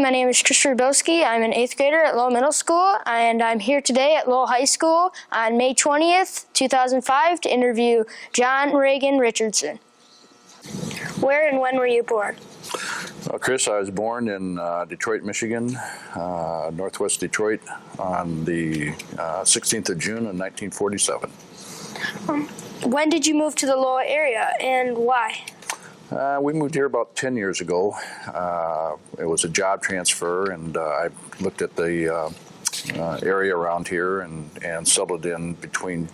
my name is Christopher Bilski. I'm an 8th grader at Lowell Middle School, and I'm here today at Lowell High School on May 20th, 2005 to interview John Reagan Richardson. Where and when were you born? Well, Chris, I was born in Detroit, Michigan, northwest Detroit, on the 16th of June in 1947. When did you move to the Lowell area, and why? We moved here about 10 years ago. It was a job transfer, and I looked at the area around here and settled in between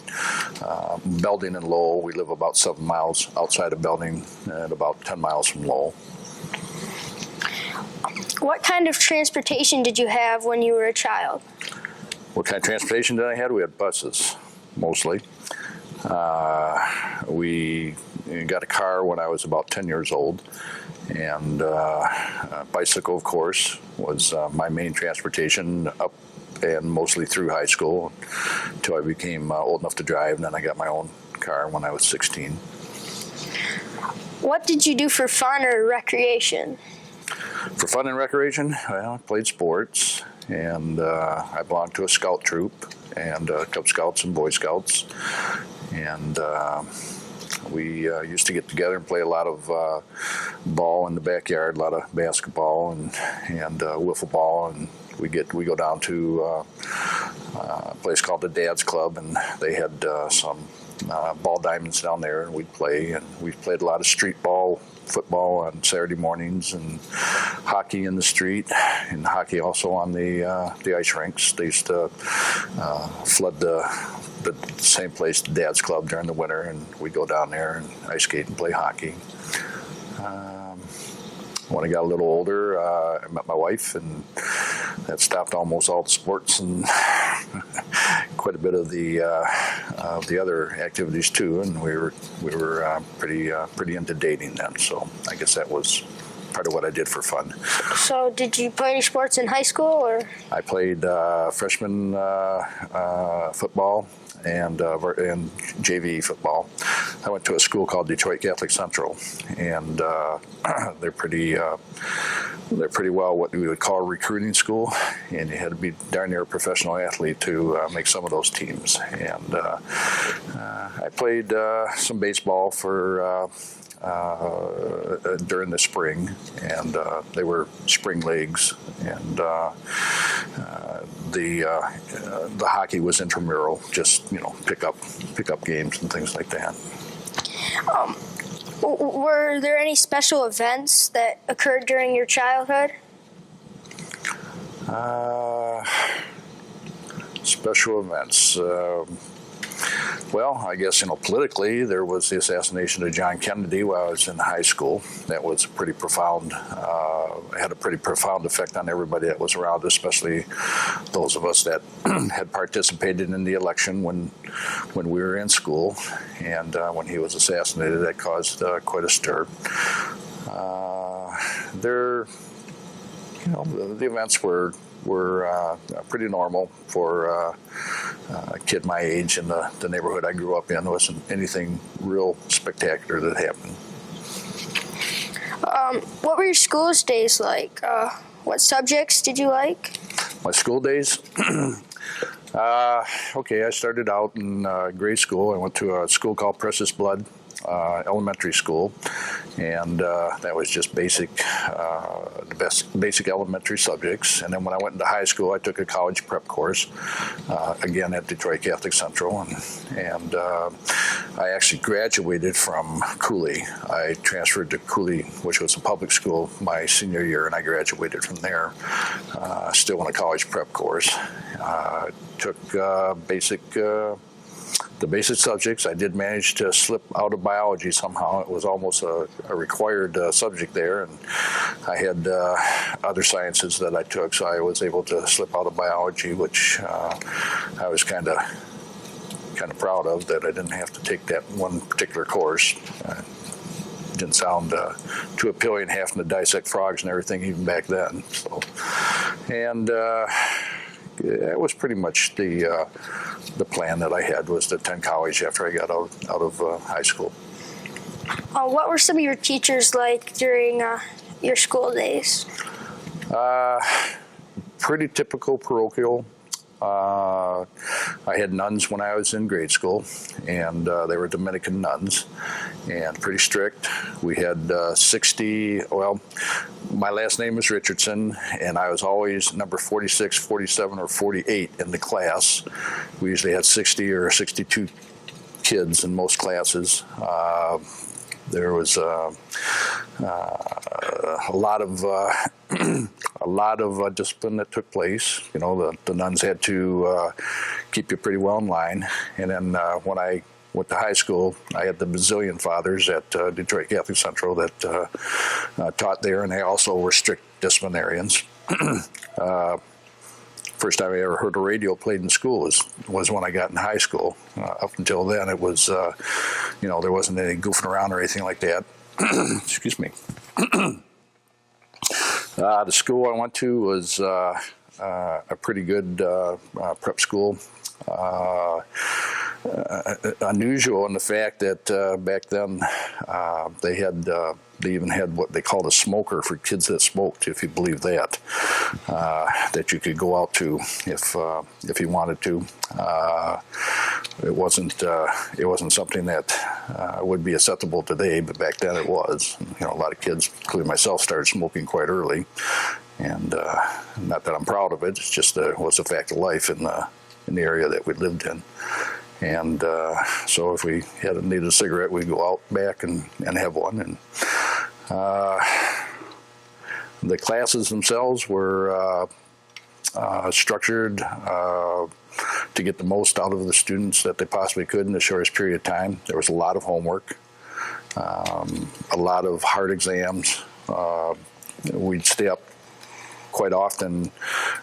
Belding and Lowell. We live about 7 miles outside of Belding and about 10 miles from Lowell. What kind of transportation did you have when you were a child? What kind of transportation did I have? We had buses, mostly. We got a car when I was about 10 years old, and a bicycle, of course, was my main transportation up and mostly through high school until I became old enough to drive, and then I got my own car when I was 16. What did you do for fun or recreation? For fun and recreation, well, I played sports, and I belonged to a scout troop, and Cub Scouts and Boy Scouts, and we used to get together and play a lot of ball in the backyard, a lot of basketball and wiffle ball, and we go down to a place called the Dad's Club, and they had some ball diamonds down there, and we'd play, and we played a lot of street ball, football on Saturday mornings, and hockey in the street, and hockey also on the ice rinks. They used to flood the same place, the Dad's Club, during the winter, and we'd go down there and ice skate and play hockey. When I got a little older, I met my wife, and that stopped almost all the sports and quite a bit of the other activities too. And we were pretty into dating then. So I guess that was part of what I did for fun. So did you play any sports in high school, or? I played freshman football and JV football. I went to a school called Detroit Catholic Central, and they're pretty well what we would call a recruiting school, and you had to be darn near a professional athlete to make some of those teams. And I played some baseball for during the spring, and they were spring leagues, and the hockey was intramural, just pick up games and things like that. Were there any special events that occurred during your childhood? Special events. Well, I guess, politically, there was the assassination of John Kennedy while I was in high school. That was pretty profound, had a pretty profound effect on everybody that was around, especially those of us that had participated in the election when we were in school. And when he was assassinated, that caused quite a stir. The events were pretty normal for a kid my age in the neighborhood I grew up in. There wasn't anything real spectacular that happened. What were your school days like? What subjects did you like? My school days? Okay, I started out in grade school. I went to a school called Precious Blood Elementary School, and that was just basic elementary subjects. And then when I went into high school, I took a college prep course, again at Detroit Catholic Central, and I actually graduated from Cooley. I transferred to Cooley, which was a public school, my senior year, and I graduated from there, still in a college prep course. Took the basic subjects. I did manage to slip out of biology somehow. It was almost a required subject there, and I had other sciences that I took, so I was able to slip out of biology, which I was kind of proud of, that I didn't have to take that one particular course. Didn't sound too appealing, having to dissect frogs and everything even back then. So, and it was pretty much the plan that I had, was to attend college after I got out of high school. What were some of your teachers like during your school days? Pretty typical parochial. I had nuns when I was in grade school, and they were Dominican nuns, and pretty strict. We had 60, well, my last name is Richardson, and I was always number 46, 47, or 48 in the class. We usually had 60 or 62 kids in most classes. There was a lot of a lot of discipline that took place. You know, the nuns had to keep you pretty well in line. And then when I went to high school, I had the Bazillion Fathers at Detroit Catholic Central that taught there, and they also were strict disciplinarians. First time I ever heard a radio played in school was when I got in high school. Up until then, it was, you know, there wasn't any goofing around or anything like that. Excuse me. The school I went to was a pretty good prep school. Unusual in the fact that back then they even had what they called a smoker for kids that smoked, if you believe that, that you could go out to if you wanted to. It wasn't something that would be acceptable today, but back then it was. You know, a lot of kids, including myself, started smoking quite early, and not that I'm proud of it. It's just was a fact of life in the area that we lived in. And so if we needed a cigarette, we'd go out back and have one. And the classes themselves were structured to get the most out of the students that they possibly could in the shortest period of time. There was a lot of homework, a lot of hard exams. We'd stay up quite often.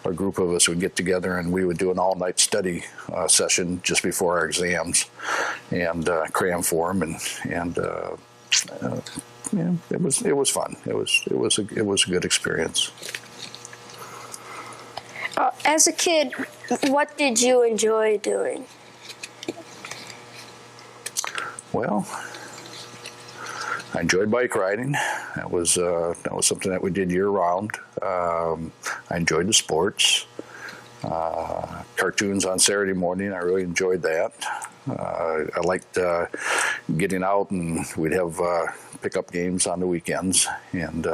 A group of us would get together and we would do an all-night study session just before our exams and cram for them, and yeah, it was fun. It was a good experience. As a kid, what did you enjoy doing? Well, I enjoyed bike riding. That was something that we did year round. I enjoyed the sports. Cartoons on Saturday morning, I really enjoyed that. I liked getting out, and we'd have pickup games on the weekends, and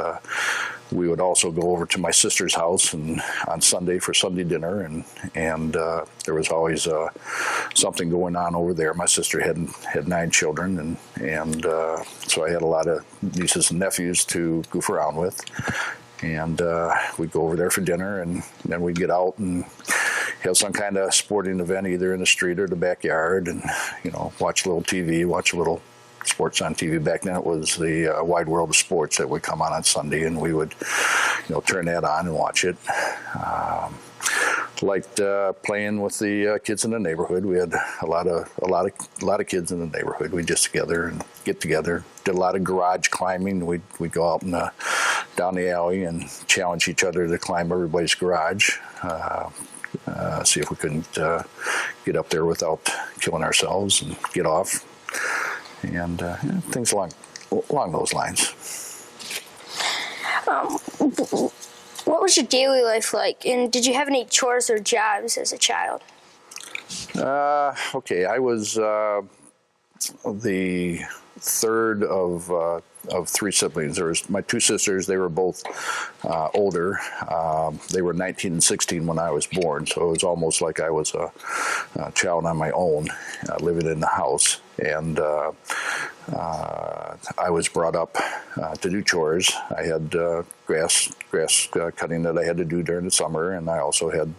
we would also go over to my sister's house and on Sunday for Sunday dinner, and there was always something going on over there. My sister had 9 children, and so I had a lot of nieces and nephews to goof around with. And we'd go over there for dinner, and then we'd get out and have some kind of sporting event either in the street or the backyard, and, you know, watch a little TV, watch a little sports on TV. Back then it was the Wide World of Sports that would come on Sunday, and we would, you know, turn that on and watch it. Liked playing with the kids in the neighborhood. We had a lot of kids in the neighborhood. We'd get together. Did a lot of garage climbing. We'd go out down the alley and challenge each other to climb everybody's garage. See if we couldn't get up there without killing ourselves and get off, and things along those lines. What was your daily life like, and did you have any chores or jobs as a child? Okay, I was the third of 3 siblings. There was my 2 sisters. They were both older. They were 19 and 16 when I was born, so it was almost like I was a child on my own, living in the house. And I was brought up to do chores. I had grass cutting that I had to do during the summer, and I also had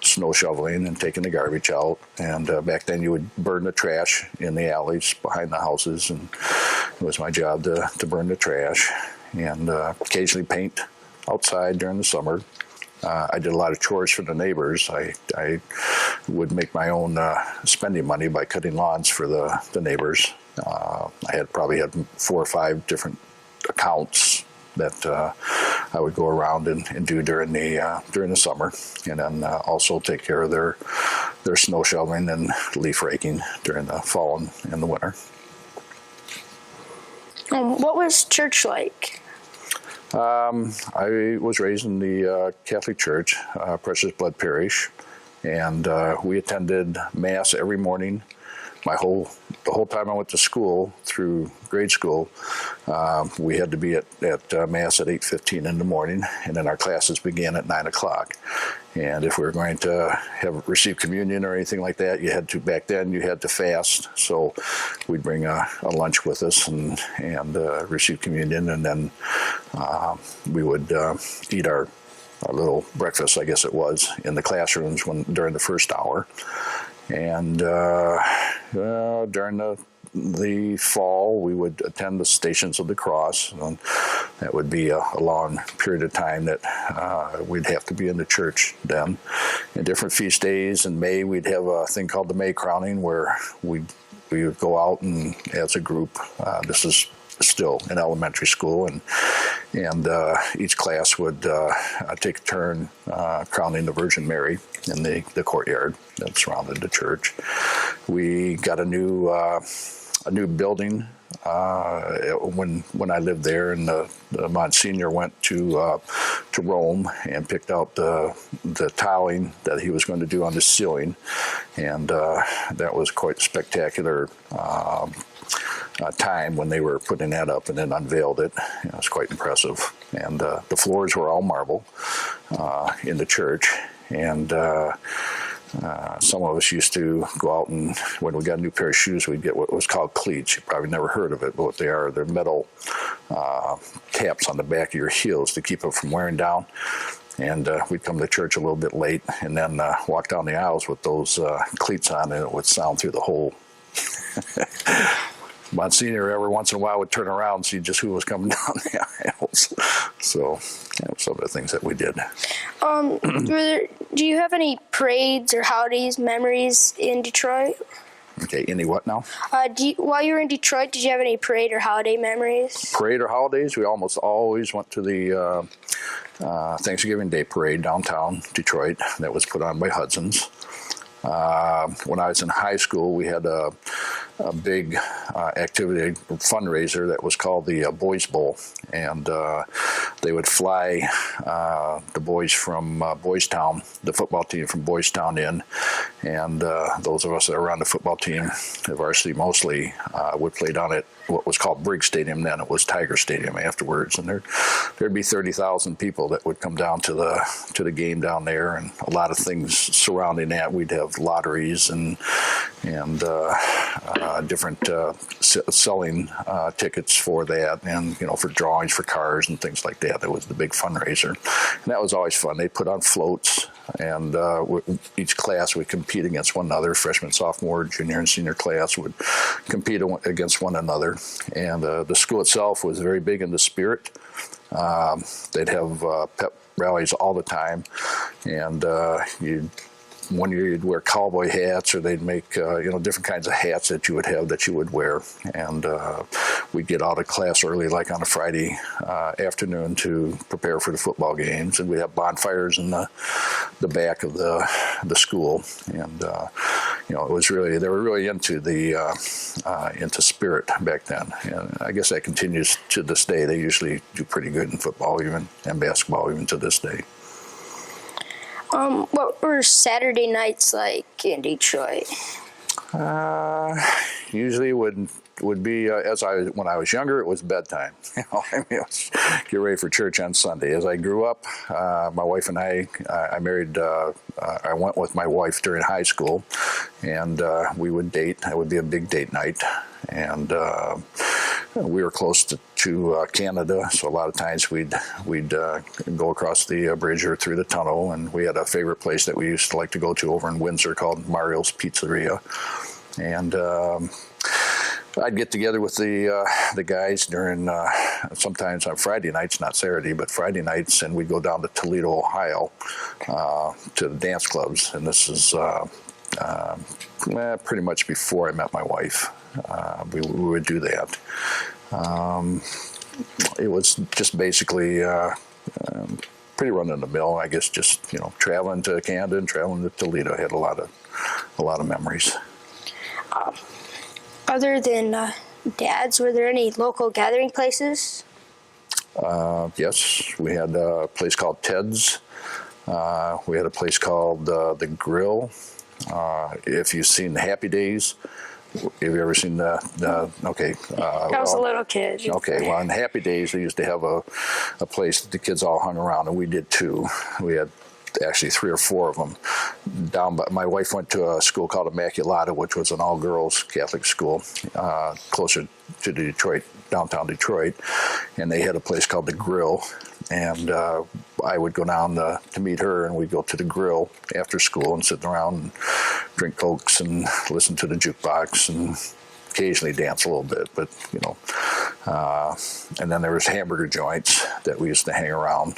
snow shoveling and taking the garbage out. And back then you would burn the trash in the alleys behind the houses, and it was my job to burn the trash, and occasionally paint outside during the summer. I did a lot of chores for the neighbors. I would make my own spending money by cutting lawns for the neighbors. I probably had 4 or 5 different accounts that I would go around and do during the summer, and then also take care of their snow shoveling and leaf raking during the fall and the winter. What was church like? I was raised in the Catholic Church, Precious Blood Parish, and we attended Mass every morning. The whole time I went to school, through grade school, we had to be at Mass at 8:15 in the morning, and then our classes began at 9 o'clock. And if we were going to receive communion or anything like that, back then you had to fast. So we'd bring a lunch with us and receive communion, and then we would eat our little breakfast, I guess it was, in the classrooms during the first hour. And during the fall, we would attend the Stations of the Cross. And that would be a long period of time that we'd have to be in the church then. And different feast days in May, we'd have a thing called the May Crowning, where we would go out and, as a group, this is still in elementary school, and each class would take a turn crowning the Virgin Mary in the courtyard that surrounded the church. We got a new building when I lived there, and the Monsignor went to Rome and picked out the tiling that he was going to do on the ceiling, and that was quite spectacular. Time when they were putting that up and then unveiled it. It was quite impressive. And the floors were all marble in the church. And some of us used to go out, and when we got a new pair of shoes, we'd get what was called cleats. You probably never heard of it, but what they are, they're metal caps on the back of your heels to keep them from wearing down. And we'd come to church a little bit late and then walk down the aisles with those cleats on, and it would sound through the whole Monsignor every once in a while would turn around and see just who was coming down the aisles. So that was some of the things that we did. Do you have any parades or holidays memories in Detroit? Okay, any what now? While you were in Detroit, did you have any parade or holiday memories? Parade or holidays? We almost always went to the Thanksgiving Day parade downtown Detroit that was put on by Hudson's. When I was in high school, we had a big activity, fundraiser that was called the Boys Bowl, and they would fly the boys from Boys Town, the football team from Boys Town in, and those of us that were on the football team, the varsity mostly, would play down at what was called Briggs Stadium then. It was Tiger Stadium afterwards, and there'd be 30,000 people that would come down to the game down there, and a lot of things surrounding that. We'd have lotteries and different selling tickets for that, and for drawings for cars and things like that. That was the big fundraiser, and that was always fun. They put on floats, and each class would compete against one another. Freshman, sophomore, junior, and senior class would compete against one another, and the school itself was very big in the spirit. They'd have pep rallies all the time, and one year you'd wear cowboy hats, or they'd make different kinds of hats that you would wear, and we'd get out of class early, like on a Friday afternoon, to prepare for the football games, and we'd have bonfires in the back of the school, and it was really, they were really into into spirit back then, and I guess that continues to this day. They usually do pretty good in football even and basketball even to this day. What were Saturday nights like in Detroit? Usually would be when I was younger, it was bedtime. It was get ready for church on Sunday. As I grew up, my wife and I married. I went with my wife during high school, and we would date. It would be a big date night, and we were close to Canada, so a lot of times we'd go across the bridge or through the tunnel, and we had a favorite place that we used to like to go to over in Windsor called Mario's Pizzeria, and I'd get together with the guys during sometimes on Friday nights, not Saturday, but Friday nights, and we'd go down to Toledo, Ohio, to the dance clubs, and this is pretty much before I met my wife. We would do that. It was just basically pretty run-of-the-mill, I guess. Just traveling to Canada and traveling to Toledo. I had a lot of memories. Other than Dad's, were there any local gathering places? Yes, we had a place called Ted's. We had a place called The Grill. If you've seen Happy Days, have you ever seen okay. I was a little kid. Okay, well, in Happy Days, they used to have a place that the kids all hung around, and we did too. We had actually 3 or 4 of them down by, my wife went to a school called Immaculata, which was an all-girls Catholic school, closer to Detroit, downtown Detroit, and they had a place called The Grill, and I would go down to meet her, and we'd go to The Grill after school and sit around and drink Cokes and listen to the jukebox and occasionally dance a little bit, but and then there was hamburger joints that we used to hang around.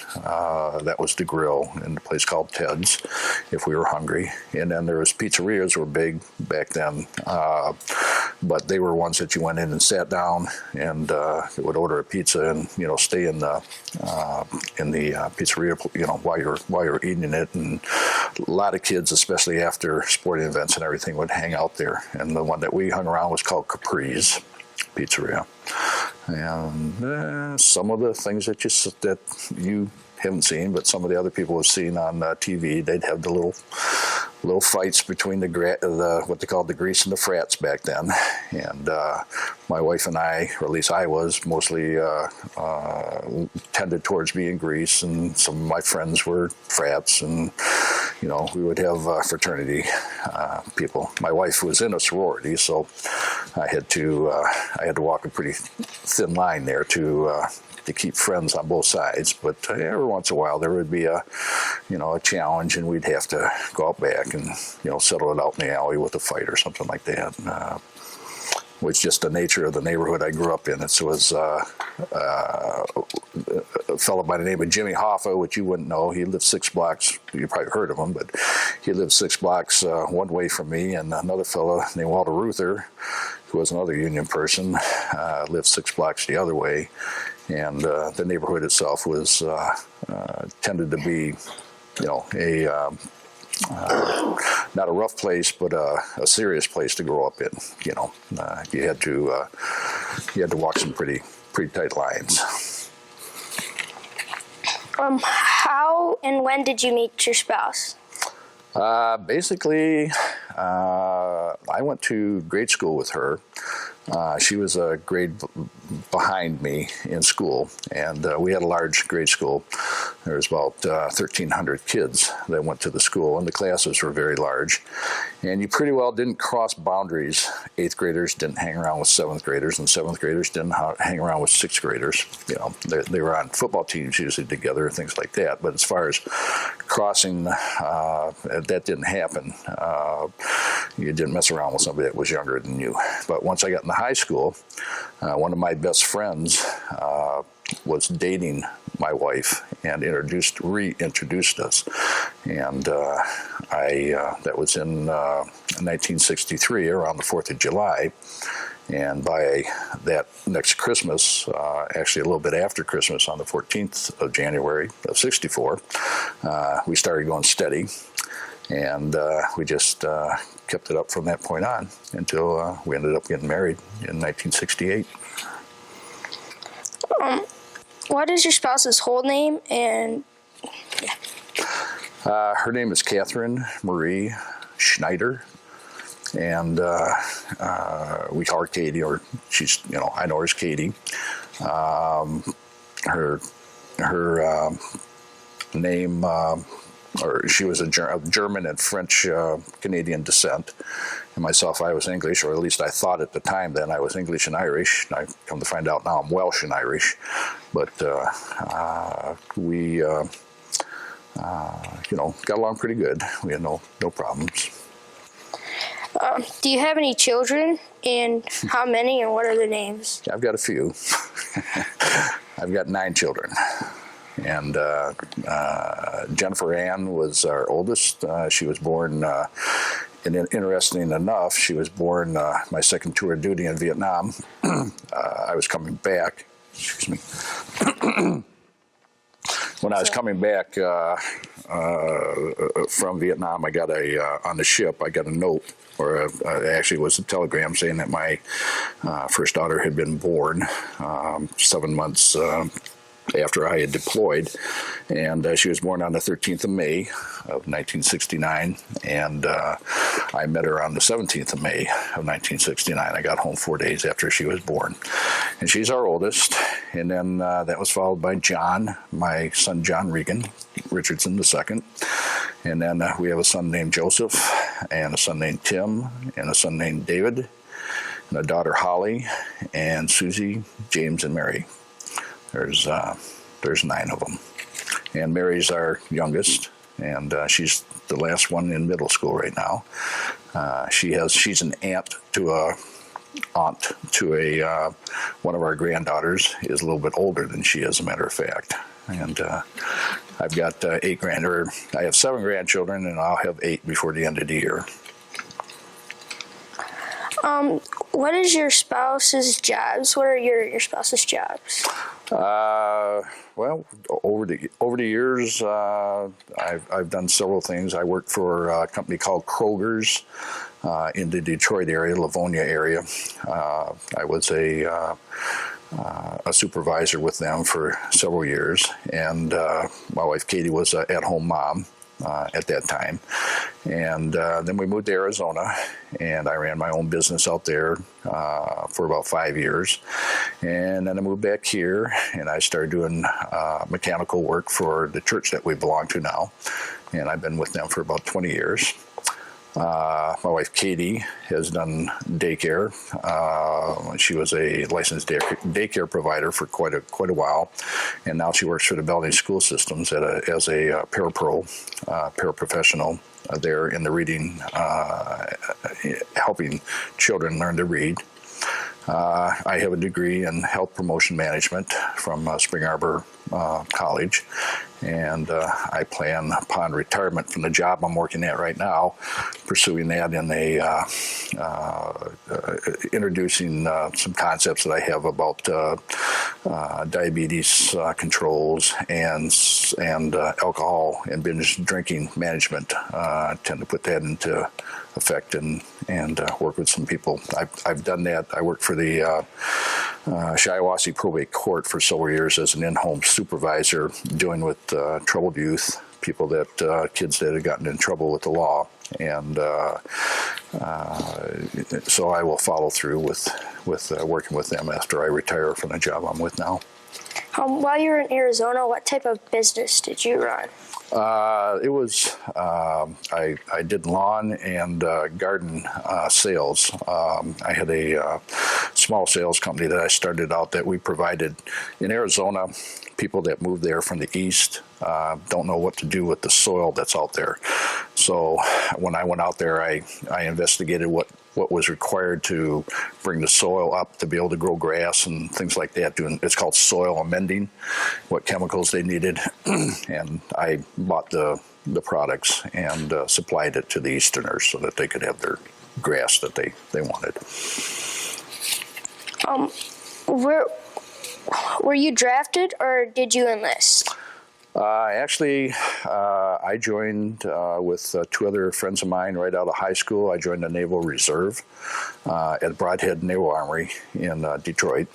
That was The Grill, and a place called Ted's if we were hungry. And then there was pizzerias were big back then, but they were ones that you went in and sat down and would order a pizza and stay in the pizzeria while you're eating it. And a lot of kids, especially after sporting events and everything, would hang out there. And the one that we hung around was called Capri's Pizzeria. And some of the things that you haven't seen, but some of the other people have seen on TV, they'd have the little fights between the what they called the grease and the frats back then. And my wife and I, or at least I was, mostly tended towards being grease, and some of my friends were frats, and we would have fraternity people. My wife was in a sorority, so I had to walk a pretty thin line there to keep friends on both sides. But every once in a while there would be a challenge, and we'd have to go out back and settle it out in the alley with a fight or something like that. Was just the nature of the neighborhood I grew up in. It was a fellow by the name of Jimmy Hoffa, which you wouldn't know. He lived 6 blocks. You probably heard of him, but he lived 6 blocks one way from me, and another fellow named Walter Ruther, who was another union person, lived 6 blocks the other way. And the neighborhood itself was tended to be, not a rough place, but a serious place to grow up in. You had to walk some pretty tight lines. How and when did you meet your spouse? Basically, I went to grade school with her. She was a grade behind me in school, and we had a large grade school. There was about 1,300 kids that went to the school, and the classes were very large. And you pretty well didn't cross boundaries. 8th graders didn't hang around with 7th graders, and 7th graders didn't hang around with 6th graders. They were on football teams usually together, things like that. But as far as crossing, that didn't happen. You didn't mess around with somebody that was younger than you. But once I got into high school, one of my best friends was dating my wife and reintroduced us. And that was in 1963, around the 4th of July. And by that next Christmas, actually a little bit after Christmas, on the 14th of January of 64, we started going steady. And we just kept it up from that point on until we ended up getting married in 1968. What is your spouse's whole name? And her name is Catherine Marie Schneider, and we call her Katie, or she's, I know her as Katie. Her name, or she was of German and French Canadian descent. And myself, I was English, or at least I thought at the time then I was English and Irish. And I come to find out now I'm Welsh and Irish. But we, got along pretty good. We had no problems. do you have any children? And how many, and what are their names? I've got a few. I've got 9 children. And Jennifer Ann was our oldest. She was born, and interesting enough, she was born my second tour of duty in Vietnam. I was coming back, excuse me. When I was coming back from Vietnam, I got on the ship, I got a note, or actually it was a telegram saying that my first daughter had been born 7 months after I had deployed. And she was born on the 13th of May of 1969, and I met her on the 17th of May of 1969. I got home 4 days after she was born. And she's our oldest. And then that was followed by John, my son John Regan, Richardson II. And then we have a son named Joseph, and a son named Tim, and a son named David, and a daughter Holly, and Susie, James, and Mary. There's 9 of them. And Mary's our youngest, and she's the last one in middle school right now. She's an aunt to a one of our granddaughters. Is a little bit older than she is, as a matter of fact. And I've got I have 7 grandchildren, and I'll have 8 before the end of the year. What is your spouse's jobs? What are your spouse's jobs? Well, over the years, I've done several things. I worked for a company called Kroger's in the Detroit area, Livonia area. I was a supervisor with them for several years, and my wife Katie was an at-home mom at that time. And then we moved to Arizona, and I ran my own business out there for about 5 years. And then I moved back here, and I started doing mechanical work for the church that we belong to now. And I've been with them for about 20 years. My wife Katie has done daycare. She was a licensed daycare provider for quite a while, and now she works for the Belding School Systems as a paraprofessional there in the reading, helping children learn to read. I have a degree in health promotion management from Spring Arbor College, and I plan upon retirement from the job I'm working at right now, pursuing that in introducing some concepts that I have about diabetes controls and alcohol and binge drinking management. I tend to put that into effect and work with some people. I've done that. I worked for the Shiawassee Probate Court for several years as an in-home supervisor, dealing with troubled youth, kids that had gotten in trouble with the law, and so I will follow through with working with them after I retire from the job I'm with now. While you were in Arizona, what type of business did you run? It was I did lawn and garden sales. I had a small sales company that I started out that we provided in Arizona. People that move there from the east don't know what to do with the soil that's out there. So when I went out there, I investigated what was required to bring the soil up to be able to grow grass and things like that. It's called soil amending, what chemicals they needed, and I bought the products and supplied it to the Easterners so that they could have their grass that they wanted. Were you drafted or did you enlist? Actually, I joined with 2 other friends of mine right out of high school. I joined the Naval Reserve at Broadhead Naval Armory in Detroit.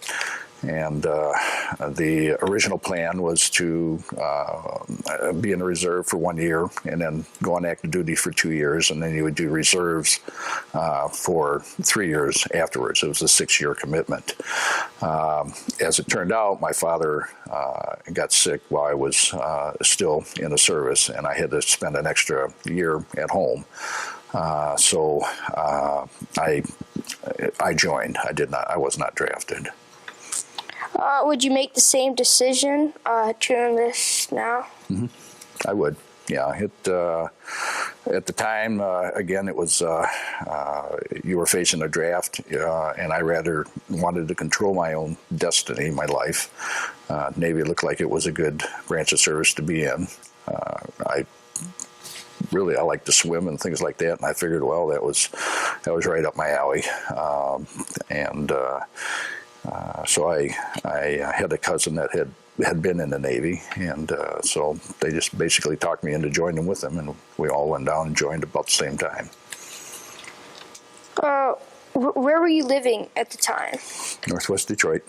And the original plan was to be in the reserve for 1 year and then go on active duty for 2 years, and then you would do reserves for 3 years afterwards. It was a 6-year commitment. As it turned out, my father got sick while I was still in the service, and I had to spend an extra year at home. So I joined. I was not drafted. Would you make the same decision to enlist now? Mm-hmm. I would. Yeah. At the time, again, it was you were facing a draft, and I rather wanted to control my own destiny, my life. Navy looked like it was a good branch of service to be in. I like to swim and things like that, and I figured, well, that was right up my alley, so I had a cousin that had been in the Navy, and so they just basically talked me into joining with them, and we all went down and joined about the same time. Where were you living at the time? Northwest Detroit.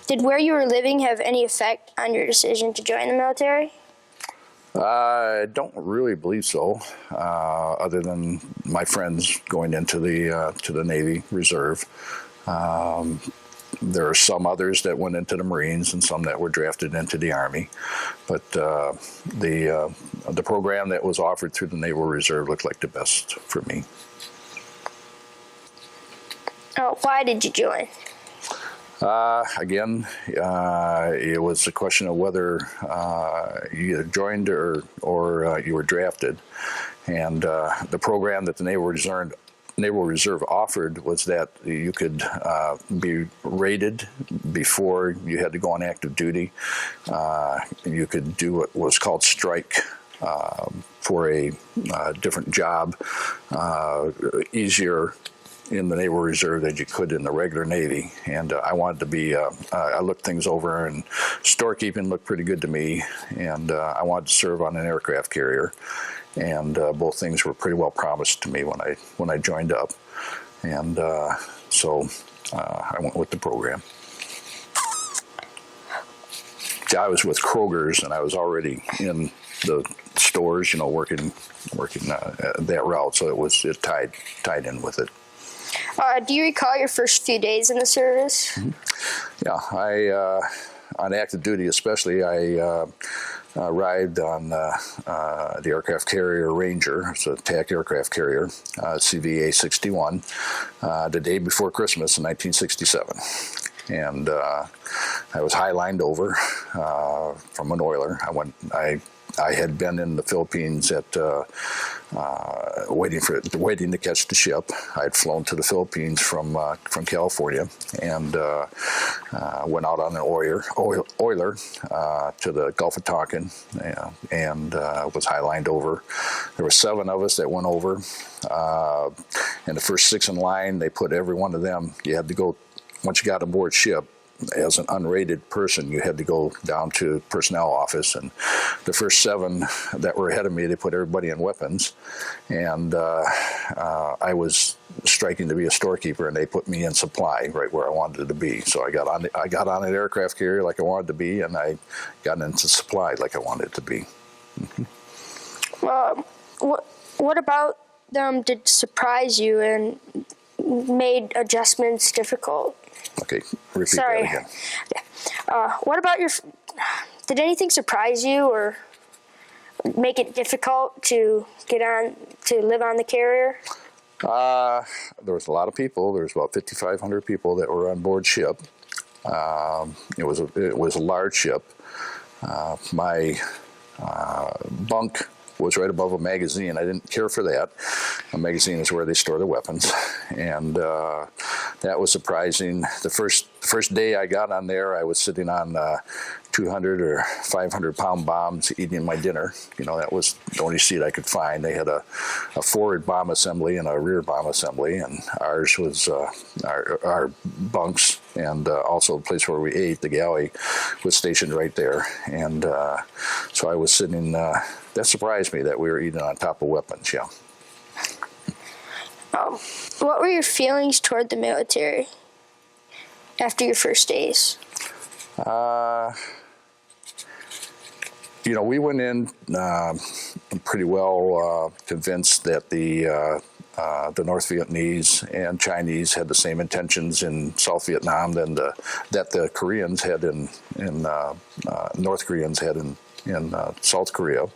Did where you were living have any effect on your decision to join the military? I don't really believe so, other than my friends going into the Navy Reserve. There are some others that went into the Marines and some that were drafted into the Army, but the program that was offered through the Naval Reserve looked like the best for me. Why did you join? Again, it was a question of whether you either joined or you were drafted, and the program that the Naval Reserve offered was that you could be rated before you had to go on active duty. You could do what was called strike for a different job, easier in the Naval Reserve than you could in the regular Navy. And I wanted to be, I looked things over, and storekeeping looked pretty good to me, and I wanted to serve on an aircraft carrier. And both things were pretty well promised to me when I joined up. And so I went with the program. I was with Kroger's, and I was already in the stores, working that route, so it tied in with it. Do you recall your first few days in the service? Mm-hmm. Yeah, on active duty especially, I arrived on the aircraft carrier Ranger. It's an attack aircraft carrier, CVA-61, the day before Christmas in 1967. And I was high-lined over from an oiler. I had been in the Philippines at waiting to catch the ship. I had flown to the Philippines from California, and went out on an oiler to the Gulf of Tonkin, and was high-lined over. There were 7 of us that went over, and the first 6 in line, they put every one of them. You had to go, once you got aboard ship, as an unrated person, you had to go down to personnel office, and the first 7 that were ahead of me, they put everybody in weapons, and I was striking to be a storekeeper, and they put me in supply right where I wanted to be. So I got on an aircraft carrier like I wanted to be, and I got into supply like I wanted to be. Mm-hmm. Well, what about them did surprise you and made adjustments difficult? Okay, repeat that again. What about did anything surprise you or make it difficult to live on the carrier? There was a lot of people. There was about 5,500 people that were on board ship. It was a large ship. My bunk was right above a magazine. I didn't care for that. A magazine is where they store their weapons, and that was surprising. The first day I got on there, I was sitting on 200 or 500 pound bombs eating my dinner. That was the only seat I could find. They had a forward bomb assembly and a rear bomb assembly, and ours was our bunks, and also the place where we ate, the galley, was stationed right there. And so I was sitting, that surprised me that we were eating on top of weapons, yeah. What were your feelings toward the military after your first days? We went in pretty well convinced that the North Vietnamese and Chinese had the same intentions in South Vietnam that the Koreans had in North Koreans had in South Korea,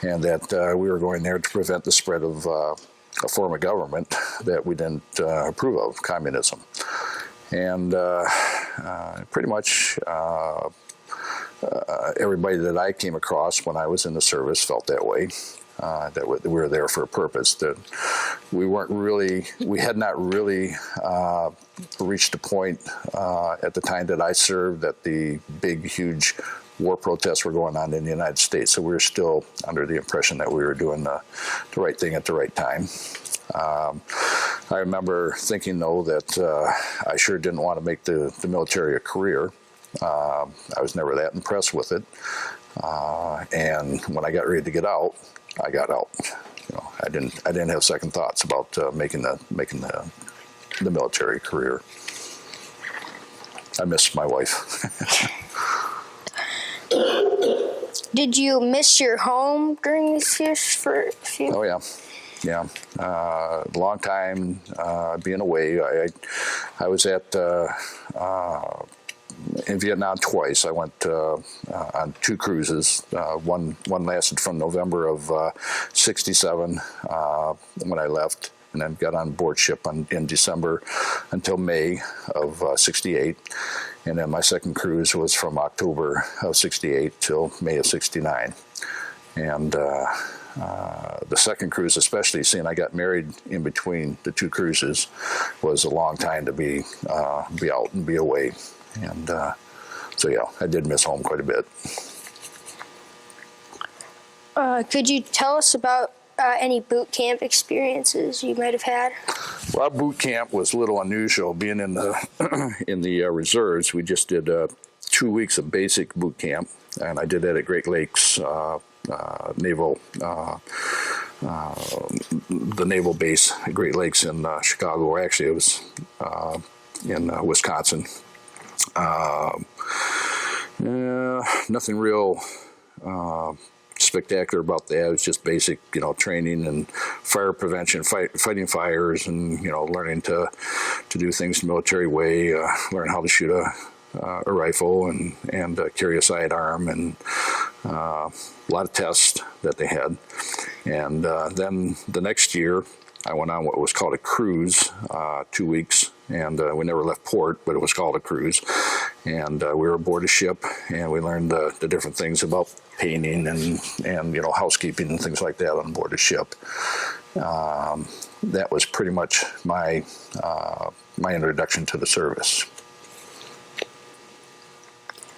and that we were going there to prevent the spread of a form of government that we didn't approve of, communism. And pretty much everybody that I came across when I was in the service felt that way, that we were there for a purpose, that we had not really reached a point at the time that I served that the big, huge war protests were going on in the United States, so we were still under the impression that we were doing the right thing at the right time. I remember thinking, though, that I sure didn't want to make the military a career. I was never that impressed with it, and when I got ready to get out, I got out. I didn't have second thoughts about making the military career. I miss my wife. Did you miss your home during these years for a few? Oh yeah, yeah. Long time being away. I was in Vietnam twice. I went on 2 cruises. One lasted from November of '67 when I left, and then got on board ship in December until May of '68. And then my second cruise was from October of '68 till May of '69. And the second cruise, especially seeing I got married in between the 2 cruises, was a long time to be out and be away. And so yeah, I did miss home quite a bit. Could you tell us about any boot camp experiences you might have had? Well, boot camp was a little unusual. Being in the in the reserves, we just did 2 weeks of basic boot camp, and I did that at Great Lakes Naval, the naval base at Great Lakes in Chicago, or actually it was in Wisconsin. Nothing real spectacular about that. It was just basic, training and fire prevention, fighting fires, and learning to do things the military way. Learn how to shoot a rifle and carry a sidearm, and a lot of tests that they had. And then the next year, I went on what was called a cruise, 2 weeks, and we never left port, but it was called a cruise. And we were aboard a ship, and we learned the different things about painting and housekeeping and things like that on board a ship. That was pretty much my introduction to the service.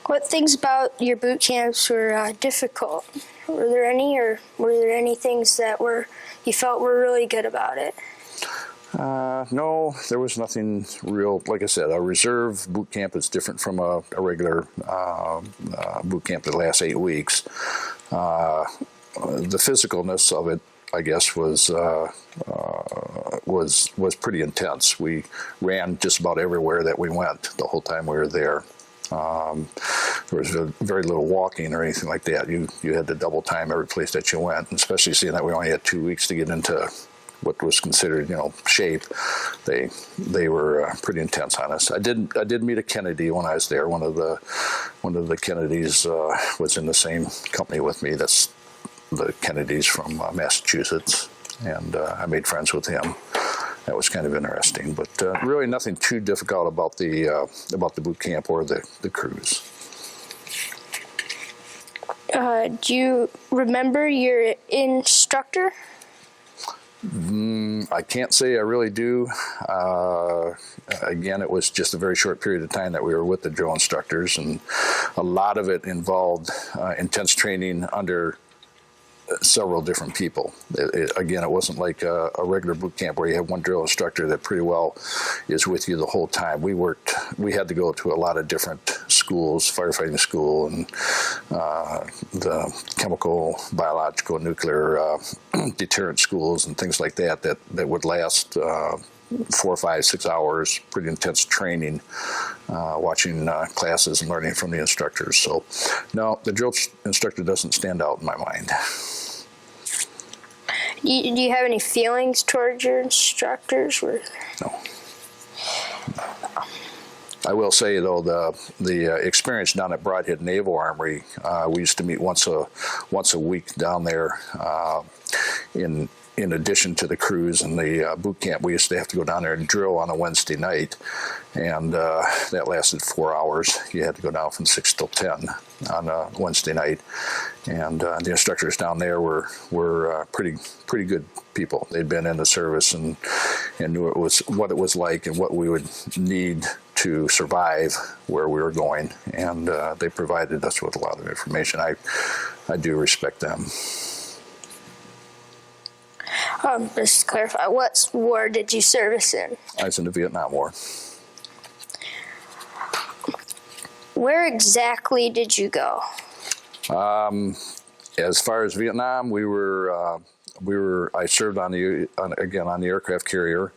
What things about your boot camps were difficult? Were there any, or were there any things that you felt were really good about it? No, there was nothing real. Like I said, a reserve boot camp is different from a regular boot camp that lasts 8 weeks. The physicalness of it, I guess, was pretty intense. We ran just about everywhere that we went the whole time we were there. There was very little walking or anything like that. You had to double time every place that you went, and especially seeing that we only had 2 weeks to get into what was considered, shape. They were pretty intense on us. I did meet a Kennedy when I was there. One of the Kennedys was in the same company with me. That's the Kennedys from Massachusetts, and I made friends with him. That was kind of interesting, but really nothing too difficult about the boot camp or the cruise. Do you remember your instructor? I can't say I really do. Again, it was just a very short period of time that we were with the drill instructors, and a lot of it involved intense training under several different people. It wasn't like a regular boot camp where you have one drill instructor that pretty well is with you the whole time. We had to go to a lot of different schools, firefighting school, and the chemical, biological, nuclear deterrent schools and things like that would last 4, 5, 6 hours, pretty intense training, watching classes and learning from the instructors. So, no, the drill instructor doesn't stand out in my mind. Do you have any feelings towards your instructors? No. I will say, though, the experience down at Broadhead Naval Armory, we used to meet once a week down there. In addition to the cruise and the boot camp, we used to have to go down there and drill on a Wednesday night, and that lasted 4 hours. You had to go down from 6 till 10 on a Wednesday night, and the instructors down there were pretty good people. They'd been in the service and knew what it was like and what we would need to survive where we were going, and they provided us with a lot of information. I do respect them. Just to clarify, what war did you service in? I was in the Vietnam War. Where exactly did you go? As far as Vietnam, we were I served on the aircraft carrier,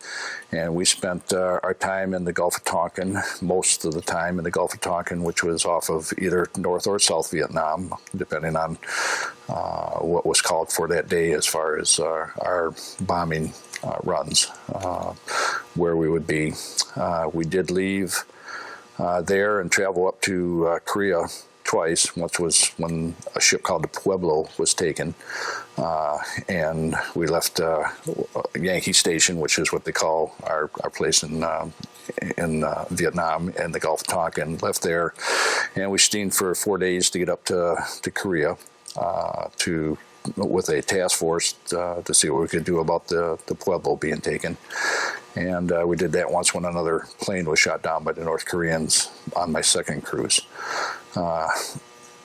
and we spent our time in the Gulf of Tonkin, most of the time in the Gulf of Tonkin, which was off of either North or South Vietnam, depending on what was called for that day as far as our bombing runs, where we would be. We did leave there and travel up to Korea twice. Once was when a ship called the Pueblo was taken, and we left Yankee Station, which is what they call our place in Vietnam and the Gulf of Tonkin. Left there, and we steamed for 4 days to get up to Korea with a task force to see what we could do about the Pueblo being taken. And we did that once when another plane was shot down by the North Koreans on my second cruise.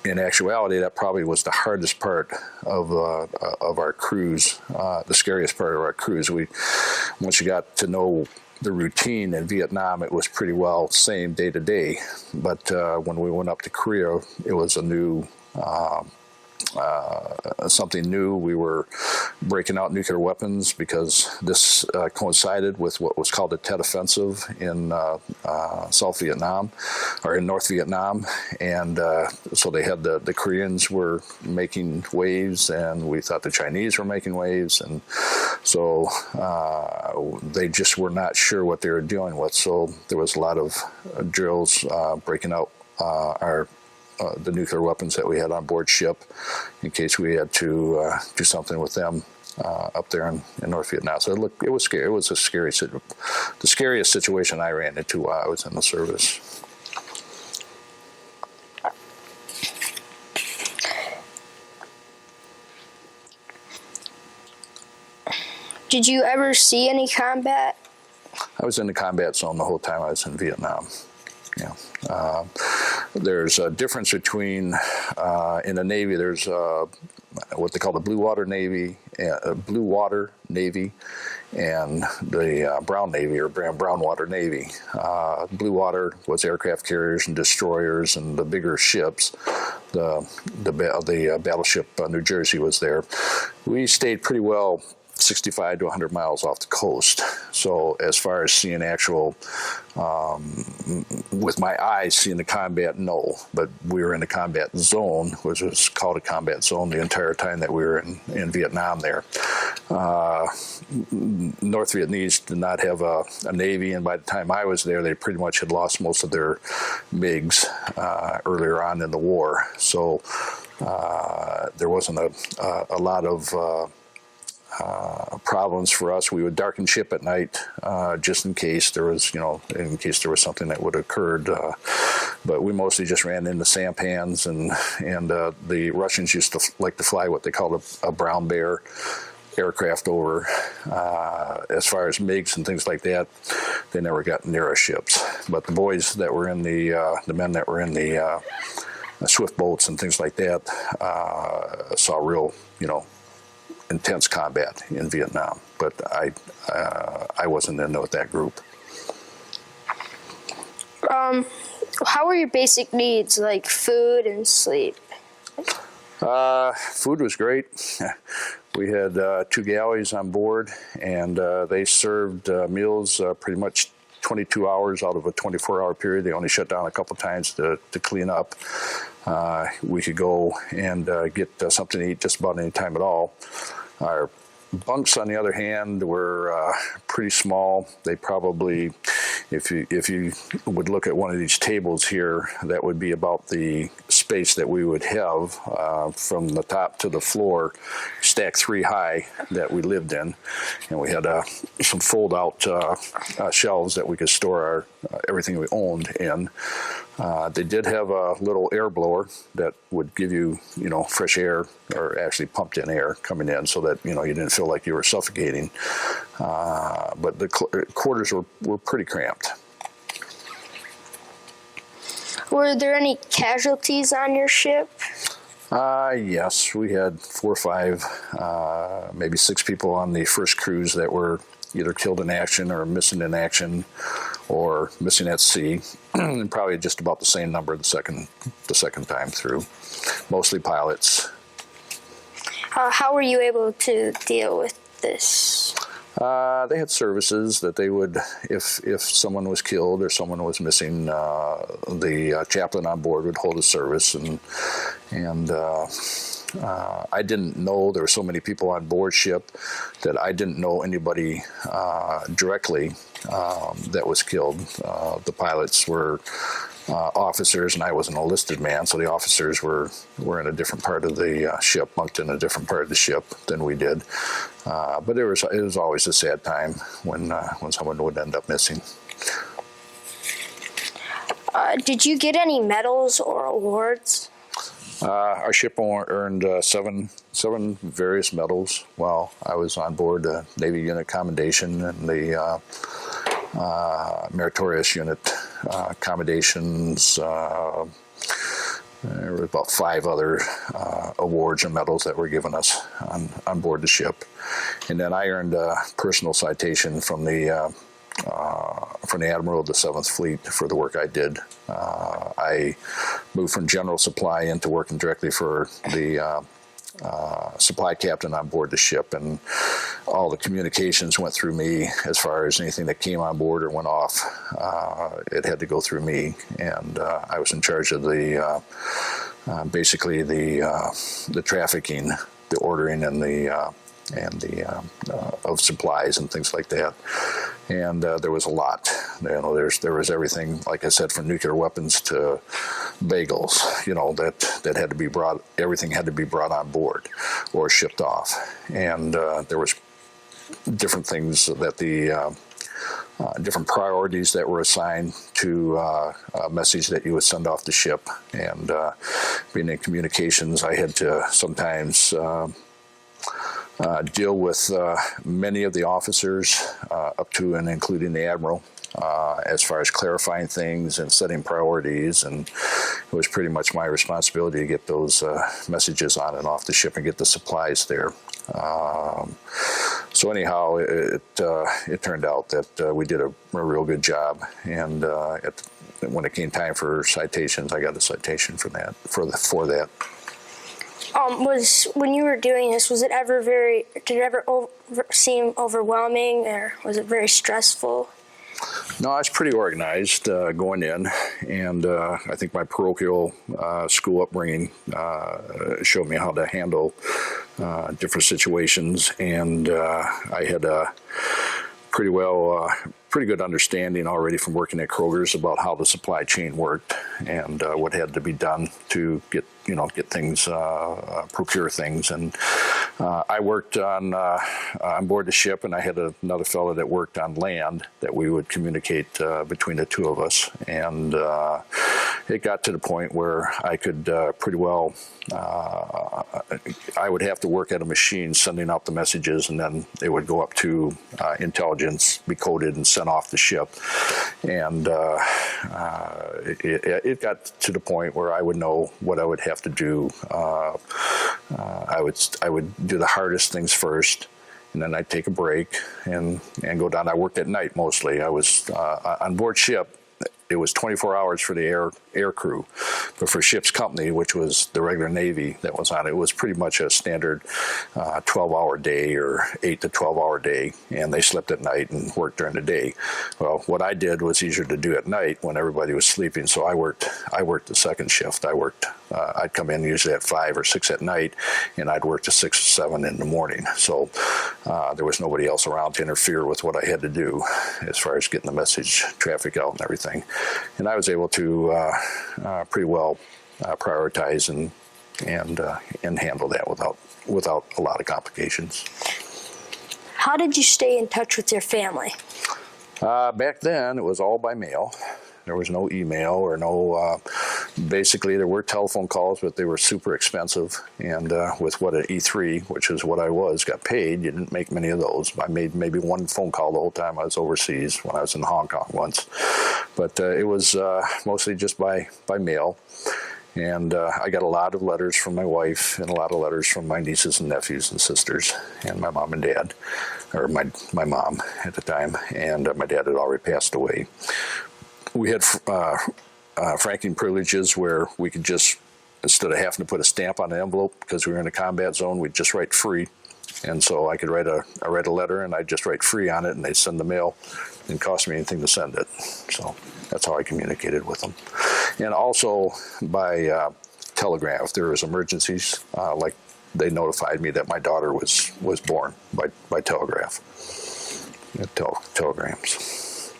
In actuality, that probably was the hardest part of our cruise, the scariest part of our cruise. Once you got to know the routine in Vietnam, it was pretty well same day to day. But when we went up to Korea, it was a new something new. We were breaking out nuclear weapons because this coincided with what was called the Tet Offensive in South Vietnam, or in North Vietnam, and so they had the Koreans were making waves, and we thought the Chinese were making waves, and so they just were not sure what they were dealing with. So there was a lot of drills breaking out the nuclear weapons that we had on board ship, in case we had to do something with them up there in North Vietnam. So it was scary. It was the scariest situation I ran into while I was in the service. Did you ever see any combat? I was in the combat zone the whole time I was in Vietnam. Yeah. There's a difference between in the Navy. There's what they call the Blue Water Navy, and the Brown Navy, or Brown Water Navy. Blue Water was aircraft carriers and destroyers and the bigger ships. The battleship New Jersey was there. We stayed pretty well 65 to 100 miles off the coast. So as far as seeing actual, with my eyes seeing the combat, no. But we were in the combat zone, which was called a combat zone the entire time that we were in Vietnam there. North Vietnamese did not have a Navy, and by the time I was there, they pretty much had lost most of their MiGs earlier on in the war. So there wasn't a lot of problems for us. We would darken ship at night, just in case there was, something that would have occurred. But we mostly just ran into sampans, and the Russians used to like to fly what they called a brown bear aircraft over. As far as MiGs and things like that, they never got near our ships. But the boys that were in the men that were in the swift boats and things like that saw real, intense combat in Vietnam, but I wasn't in with that group. How were your basic needs, like food and sleep? Food was great. We had 2 galleys on board, and they served meals pretty much 22 hours out of a 24-hour period. They only shut down a couple times to clean up. We could go and get something to eat just about any time at all. Our bunks, on the other hand, were pretty small. They probably, if you would look at one of these tables here, that would be about the space that we would have from the top to the floor, stacked 3 high, that we lived in. And we had some fold-out shelves that we could store our everything we owned in. They did have a little air blower that would give you, fresh air, or actually pumped in air coming in, so that, you didn't feel like you were suffocating. But the quarters were pretty cramped. Were there any casualties on your ship? Yes, we had 4 or 5, maybe 6 people on the first cruise that were either killed in action or missing in action or missing at sea, and probably just about the same number the second time through, mostly pilots. How were you able to deal with this? They had services that they would, if someone was killed or someone was missing, the chaplain on board would hold a service, and I didn't know there were so many people on board ship that I didn't know anybody directly that was killed. The pilots were officers, and I was an enlisted man, so the officers were in a different part of the ship, bunked in a different part of the ship than we did. But it was always a sad time when someone would end up missing. Did you get any medals or awards? Our ship earned seven various medals while I was on board the Navy Unit Commendation and the Meritorious Unit Commendations. There were about 5 other awards and medals that were given us on board the ship. And then I earned a personal citation from the Admiral of the 7th Fleet for the work I did. I moved from general supply into working directly for the supply captain on board the ship, and all the communications went through me. As far as anything that came on board or went off, it had to go through me, and I was in charge of the basically the trafficking, the ordering, and the of supplies and things like that. And there was a lot. There was everything, like I said, from nuclear weapons to bagels. That had to be brought. Everything had to be brought on board or shipped off. And there was different things that the different priorities that were assigned to a message that you would send off the ship. And being in communications, I had to sometimes deal with many of the officers, up to and including the Admiral, as far as clarifying things and setting priorities. And it was pretty much my responsibility to get those messages on and off the ship and get the supplies there. So anyhow, it turned out that we did a real good job. And when it came time for citations, I got a citation for that. When you were doing this, did it ever seem overwhelming, or was it very stressful? No, I was pretty organized going in, and I think my parochial school upbringing showed me how to handle different situations, and I had a pretty good understanding already from working at Kroger's about how the supply chain worked and what had to be done to get things, procure things. And I worked on board the ship, and I had another fellow that worked on land that we would communicate between the two of us. And it got to the point where I could pretty well, I would have to work at a machine sending out the messages, and then they would go up to intelligence, be coded, and sent off the ship. And it got to the point where I would know what I would have to do. I would do the hardest things first, and then I'd take a break and go down. I worked at night mostly. I was on board ship. It was 24 hours for the air crew, but for ship's company, which was the regular Navy that was on it, was pretty much a standard 12-hour day or 8 to 12-hour day, and they slept at night and worked during the day. Well, what I did was easier to do at night when everybody was sleeping, so I worked the second shift. I'd come in usually at 5 or 6 at night, and I'd work to 6 or 7 in the morning. So there was nobody else around to interfere with what I had to do as far as getting the message traffic out and everything. And I was able to pretty well prioritize and handle that without a lot of complications. How did you stay in touch with your family? Back then, it was all by mail. There was no email or no, basically there were telephone calls, but they were super expensive. And with what an E3, which is what I was, got paid, you didn't make many of those. I made maybe one phone call the whole time I was overseas when I was in Hong Kong once. But it was mostly just by mail. And I got a lot of letters from my wife and a lot of letters from my nieces and nephews and sisters and my mom and dad, or my mom at the time, and my dad had already passed away. We had franking privileges where we could just instead of having to put a stamp on the envelope because we were in a combat zone, we'd just write free. And so I could write a letter, and I'd just write free on it, and they'd send the mail. It didn't cost me anything to send it. So that's how I communicated with them. And also by telegraph. If there was emergencies, like they notified me that my daughter was born by telegraph. Telegrams.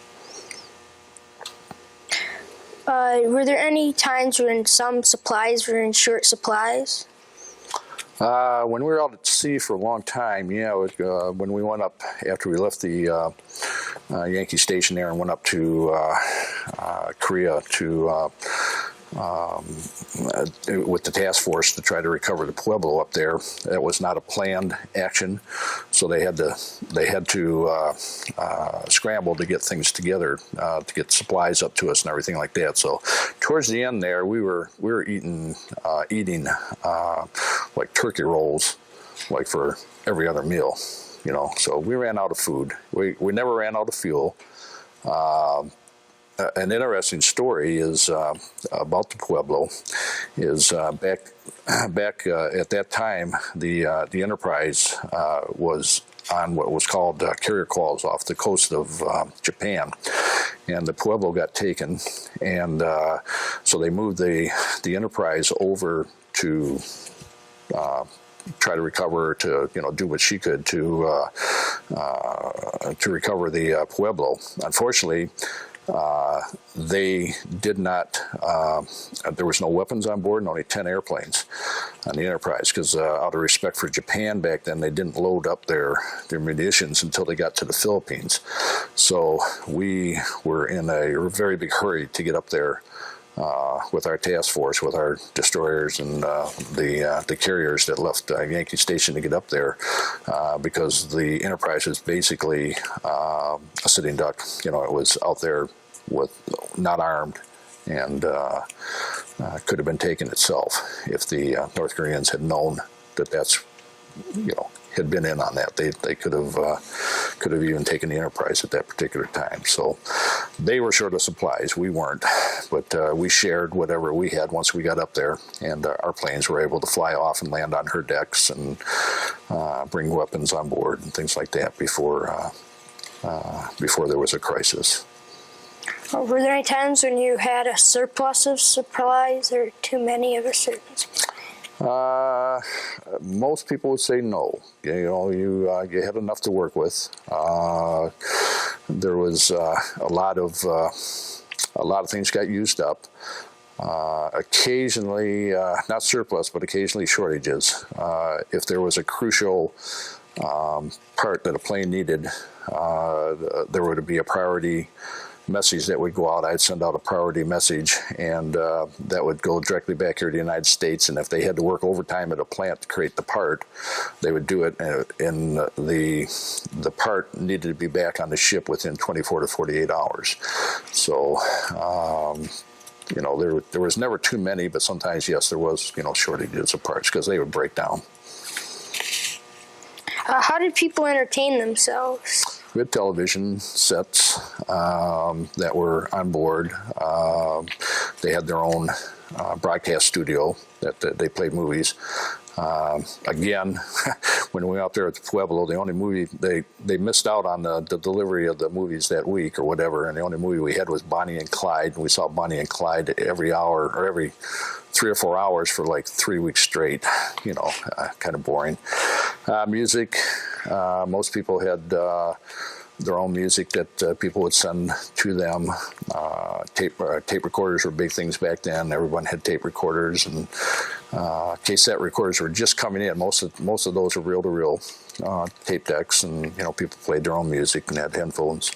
Were there any times when some supplies were in short supplies? When we were out at sea for a long time, yeah, when we went up, after we left the Yankee Station there and went up to Korea to with the task force to try to recover the Pueblo up there. That was not a planned action, so they had to scramble to get things together, to get supplies up to us and everything like that. So towards the end there, we were eating like turkey rolls, like for every other meal, you know. So we ran out of food. We never ran out of fuel. An interesting story is about the Pueblo. Is back at that time, the Enterprise was on what was called carrier calls off the coast of Japan, and the Pueblo got taken, and so they moved the Enterprise over to try to recover, to do what she could to recover the Pueblo. Unfortunately, they did not, there was no weapons on board and only 10 airplanes on the Enterprise, because out of respect for Japan back then, they didn't load up their munitions until they got to the Philippines. So we were in a very big hurry to get up there with our task force, with our destroyers and the carriers that left Yankee Station to get up there, because the Enterprise is basically a sitting duck. It was out there with not armed, and could have been taken itself if the North Koreans had known that that's had been in on that. They could have even taken the Enterprise at that particular time. So they were short of supplies. We weren't, but we shared whatever we had once we got up there, and our planes were able to fly off and land on her decks and bring weapons on board and things like that before there was a crisis. Were there any times when you had a surplus of supplies or too many of a certain supply? Most people would say no. You had enough to work with. There was a lot of things got used up. Occasionally, not surplus, but occasionally shortages. If there was a crucial part that a plane needed, there would be a priority message that would go out. I'd send out a priority message, and that would go directly back here to the United States. And if they had to work overtime at a plant to create the part, they would do it, and the part needed to be back on the ship within 24 to 48 hours. So there was never too many, but sometimes, yes, there was shortages of parts because they would break down. How did people entertain themselves? We had television sets that were on board. They had their own broadcast studio that they played movies. Again, when we were out there at the Pueblo, the only movie, they missed out on the delivery of the movies that week or whatever, and the only movie we had was Bonnie and Clyde, and we saw Bonnie and Clyde every hour or every 3 or 4 hours for like 3 weeks straight. Kind of boring. Music, most people had their own music that people would send to them. Tape recorders were big things back then. Everyone had tape recorders, and cassette recorders were just coming in. Most of those were reel-to-reel tape decks, and people played their own music and had headphones.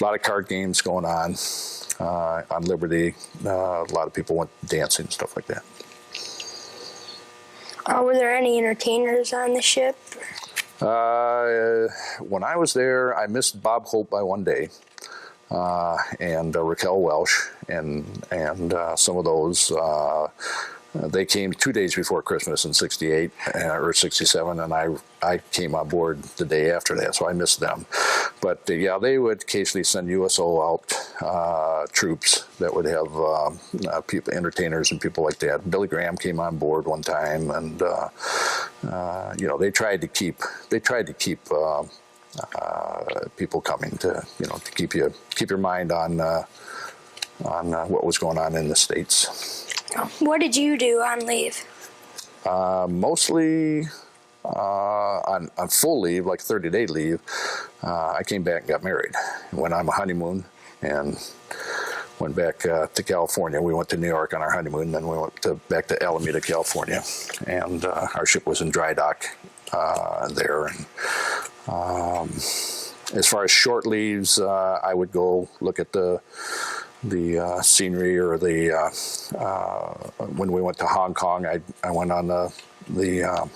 A lot of card games going on Liberty. A lot of people went dancing and stuff like that. Were there any entertainers on the ship? When I was there, I missed Bob Hope by one day, and Raquel Welch, and some of those. they came 2 days before Christmas in '68 or '67, and I came on board the day after that, so I missed them. But yeah, they would occasionally send USO out troops that would have people, entertainers, and people like that. Billy Graham came on board one time, and they tried to keep people coming to to keep your mind on what was going on in the States. What did you do on leave? Mostly on full leave, like 30-day leave. I came back and got married. Went on a honeymoon and went back to California. We went to New York on our honeymoon, and then we went back to Alameda, California. And our ship was in dry dock there. And as far as short leaves, I would go look at the scenery, or when we went to Hong Kong, I went on the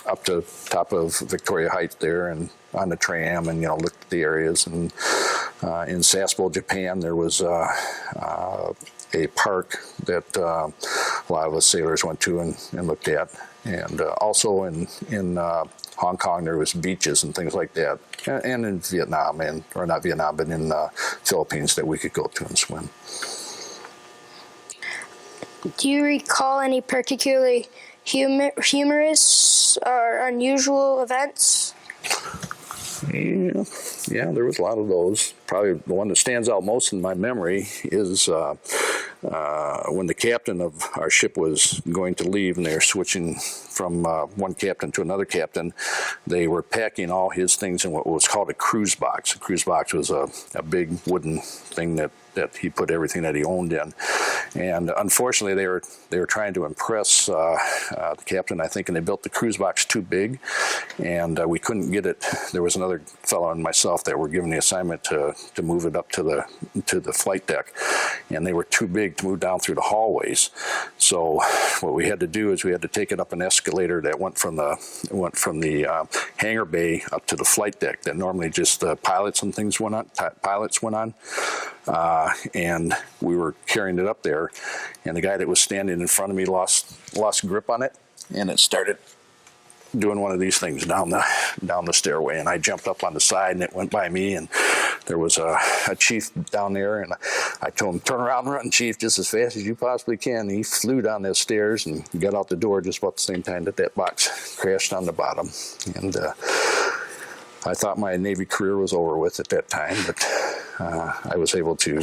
up to top of Victoria Heights there, and on the tram, and looked at the areas. And in Sasebo, Japan, there was a park that a lot of us sailors went to and looked at. And also in Hong Kong, there was beaches and things like that, and in Vietnam, or not Vietnam, but in the Philippines, that we could go to and swim. Do you recall any particularly humorous or unusual events? Yeah, there was a lot of those. Probably the one that stands out most in my memory is when the captain of our ship was going to leave, and they were switching from one captain to another captain. They were packing all his things in what was called a cruise box. A cruise box was a big wooden thing that he put everything that he owned in. And unfortunately, they were trying to impress the captain, I think, and they built the cruise box too big, and we couldn't get it. There was another fellow and myself that were given the assignment to move it up to the flight deck, and they were too big to move down through the hallways. So what we had to do is we had to take it up an escalator that went from the hangar bay up to the flight deck that normally just pilots and things went on. And we were carrying it up there, and the guy that was standing in front of me lost grip on it, and it started doing one of these things down the stairway, and I jumped up on the side, and it went by me, and there was a chief down there, and I told him, "Turn around and run, Chief, just as fast as you possibly can." And he flew down those stairs and got out the door just about the same time that box crashed on the bottom. And I thought my Navy career was over with at that time, but I was able to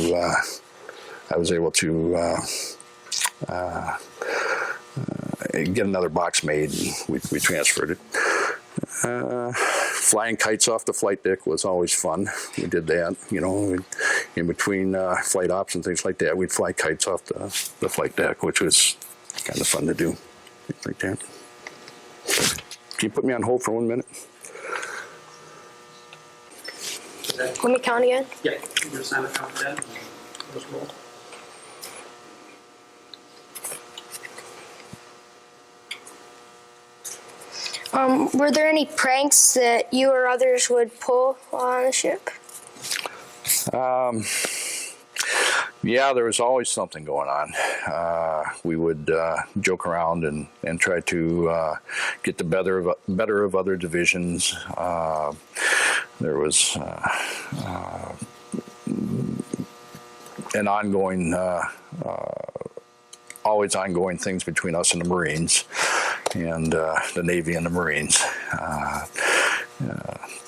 get another box made, and we transferred it. Flying kites off the flight deck was always fun. We did that, in between flight ops and things like that. We'd fly kites off the flight deck, which was kind of fun to do, things like that. Can you put me on hold for 1 minute? Let me count again. Yeah, you're going to sign the count again. Let's roll. Were there any pranks that you or others would pull on the ship? Yeah, there was always something going on. We would joke around and try to get the better of other divisions. There was an always ongoing things between us and the Marines, and the Navy and the Marines.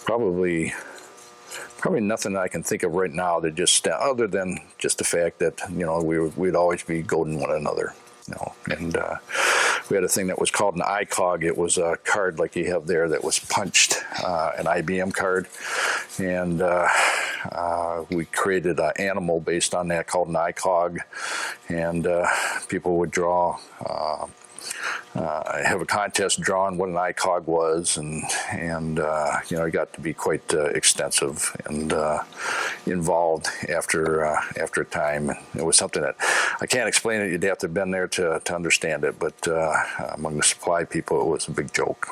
Probably nothing that I can think of right now that just other than just the fact that we'd always be goading one another. And we had a thing that was called an ICOG. It was a card like you have there that was punched, an IBM card, and we created an animal based on that called an ICOG, and people would draw. Have a contest drawing what an ICOG was, and it got to be quite extensive and involved after a time. It was something that I can't explain it. You'd have to have been there to understand it, but among the supply people, it was a big joke.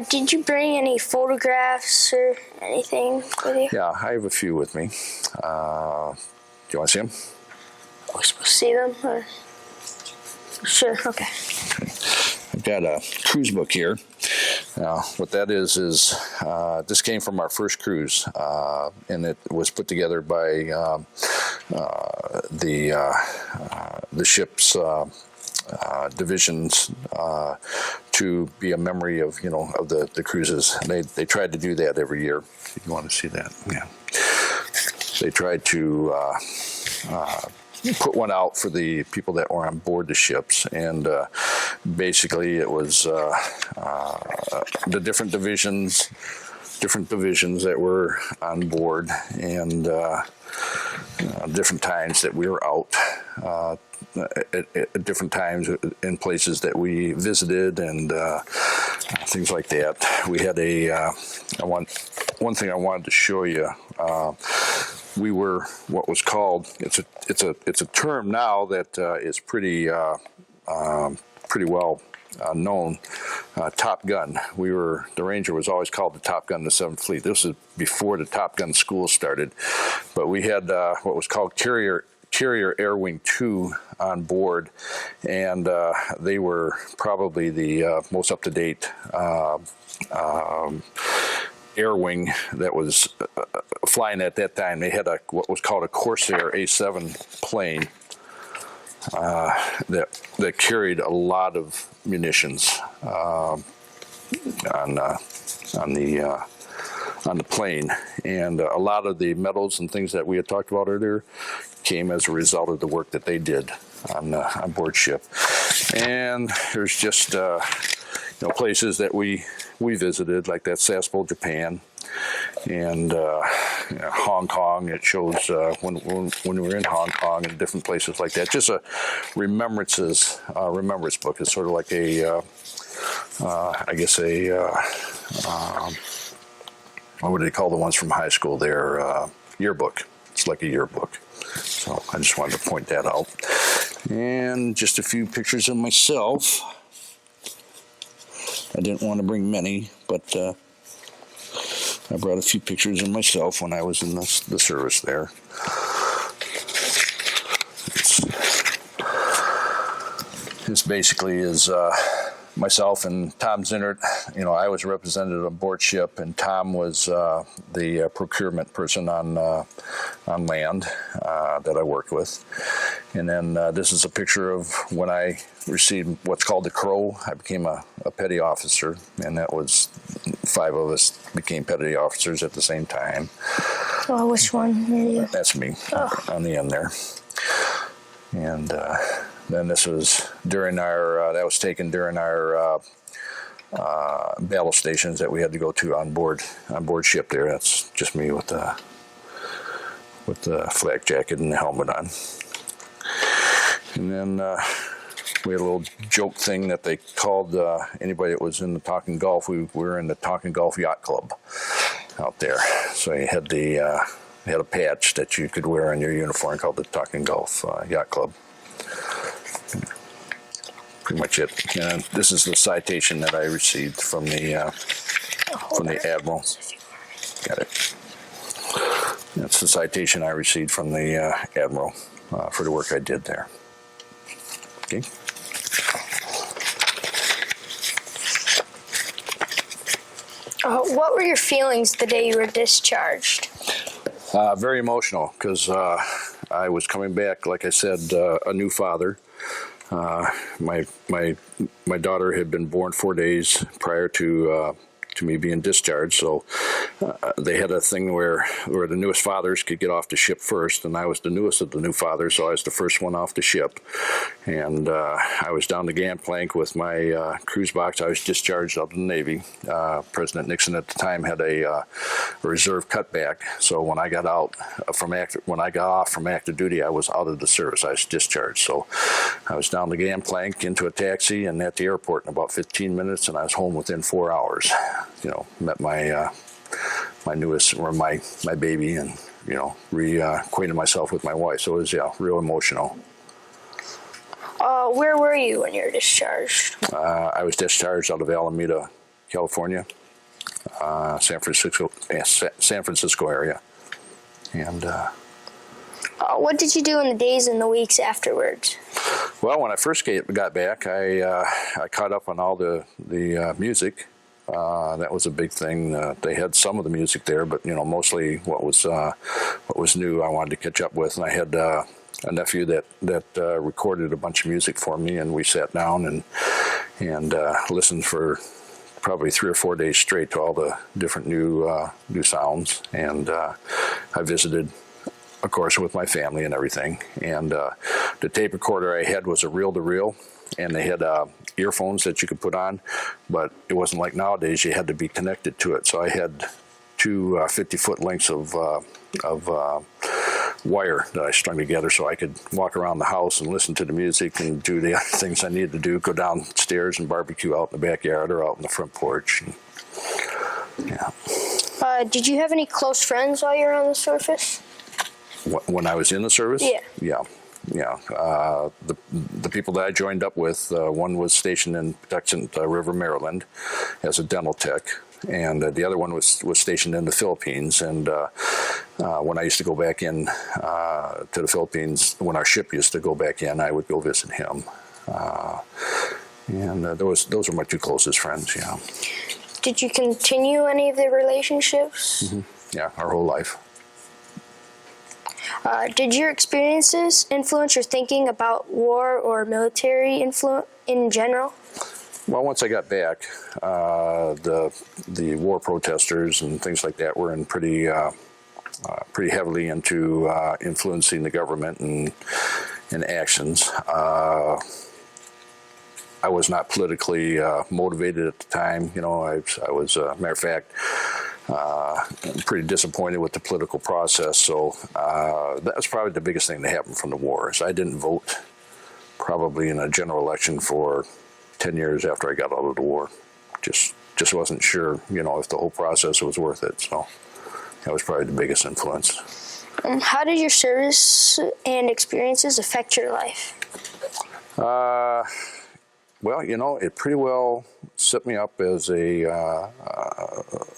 Did you bring any photographs or anything with you? Yeah, I have a few with me. Do you want to see them? Are we supposed to see them? Or? Sure. Okay. I've got a cruise book here. Now, what that is this came from our first cruise, and it was put together by the ship's divisions to be a memory of of the cruises. And they tried to do that every year. If you want to see that, yeah. They tried to put one out for the people that were on board the ships, and basically it was the different divisions that were on board, and different times that we were out, at different times in places that we visited, and things like that. We had one thing I wanted to show you. We were what was called, it's a term now that is pretty well known, Top Gun. The Ranger was always called the Top Gun of the 7th Fleet. This is before the Top Gun school started, but we had what was called Carrier Air Wing 2 on board, and they were probably the most up-to-date air wing that was flying at that time. They had what was called a Corsair A7 plane that carried a lot of munitions on the plane, and a lot of the medals and things that we had talked about earlier came as a result of the work that they did on board ship. And there's just places that we visited, like that Sasebo, Japan, and Hong Kong. It shows when we were in Hong Kong and different places like that. Just a remembrance book. It's sort of like what would they call the ones from high school there? Yearbook. It's like a yearbook. So I just wanted to point that out. And just a few pictures of myself. I didn't want to bring many, but I brought a few pictures of myself when I was in the service there. This basically is myself and Tom Zinnert. I was represented on board ship, and Tom was the procurement person on land that I worked with. And then this is a picture of when I received what's called the Crow. I became a petty officer, and that was 5 of us became petty officers at the same time. Oh, which one are you? That's me on the end there. And then this was during that was taken during our battle stations that we had to go to on board ship there. That's just me with the flak jacket and the helmet on. And then we had a little joke thing that they called anybody that was in the Tonkin Gulf. We were in the Tonkin Gulf Yacht Club out there. So you had had a patch that you could wear on your uniform called the Tonkin Gulf Yacht Club. Pretty much it. And this is the citation that I received from the Admiral. Got it. That's the citation I received from the Admiral for the work I did there. Okay. What were your feelings the day you were discharged? Very emotional, because I was coming back, like I said, a new father. My daughter had been born 4 days prior to me being discharged, so they had a thing where the newest fathers could get off the ship first, and I was the newest of the new fathers, so I was the first one off the ship. And I was down the gangplank with my cruise box. I was discharged out of the Navy. President Nixon at the time had a reserve cutback, so when I got off from active duty, I was out of the service. I was discharged, so I was down the gangplank into a taxi and at the airport in about 15 minutes, and I was home within 4 hours. Met my newest, or my baby, and reacquainted myself with my wife. So it was real emotional. Where were you when you were discharged? I was discharged out of Alameda, California, San Francisco area, and What did you do in the days and the weeks afterwards? Well, when I first got back, I caught up on all the music. That was a big thing. They had some of the music there, but mostly what was new, I wanted to catch up with. And I had a nephew that recorded a bunch of music for me, and we sat down and listened for probably 3 or 4 days straight to all the different new sounds. And I visited, of course, with my family and everything. And the tape recorder I had was a reel-to-reel, and they had earphones that you could put on, but it wasn't like nowadays. You had to be connected to it. So I had two 50-foot lengths of wire that I strung together so I could walk around the house and listen to the music and do the other things I needed to do, go downstairs and barbecue out in the backyard or out in the front porch. And, yeah. Did you have any close friends while you were on the surface? When I was in the service? Yeah. The people that I joined up with, one was stationed in Patuxent River, Maryland, as a dental tech, and the other one was stationed in the Philippines. And when I used to go back in to the Philippines, when our ship used to go back in, I would go visit him. And those were my two closest friends. Yeah. Did you continue any of the relationships? Mm-hmm. Yeah, our whole life. Did your experiences influence your thinking about war or military influence in general? Well, once I got back, the war protesters and things like that were in pretty heavily into influencing the government and actions. I was not politically motivated at the time. I was, matter of fact, pretty disappointed with the political process. So that was probably the biggest thing that happened from the war. Is I didn't vote probably in a general election for 10 years after I got out of the war. Just wasn't sure, if the whole process was worth it. So that was probably the biggest influence. How did your service and experiences affect your life? Well, it pretty well set me up as a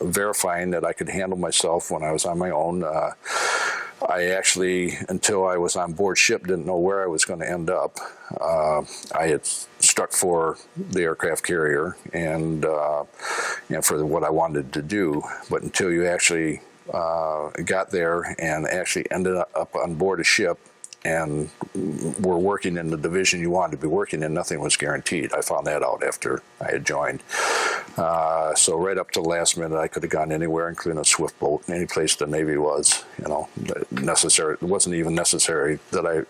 verifying that I could handle myself when I was on my own. I actually, until I was on board ship, didn't know where I was going to end up. I had struck for the aircraft carrier and for what I wanted to do, but until you actually got there and actually ended up on board a ship and were working in the division you wanted to be working in, nothing was guaranteed. I found that out after I had joined. So right up to the last minute, I could have gone anywhere, including a swift boat, any place the Navy was. Necessary. It wasn't even necessary that I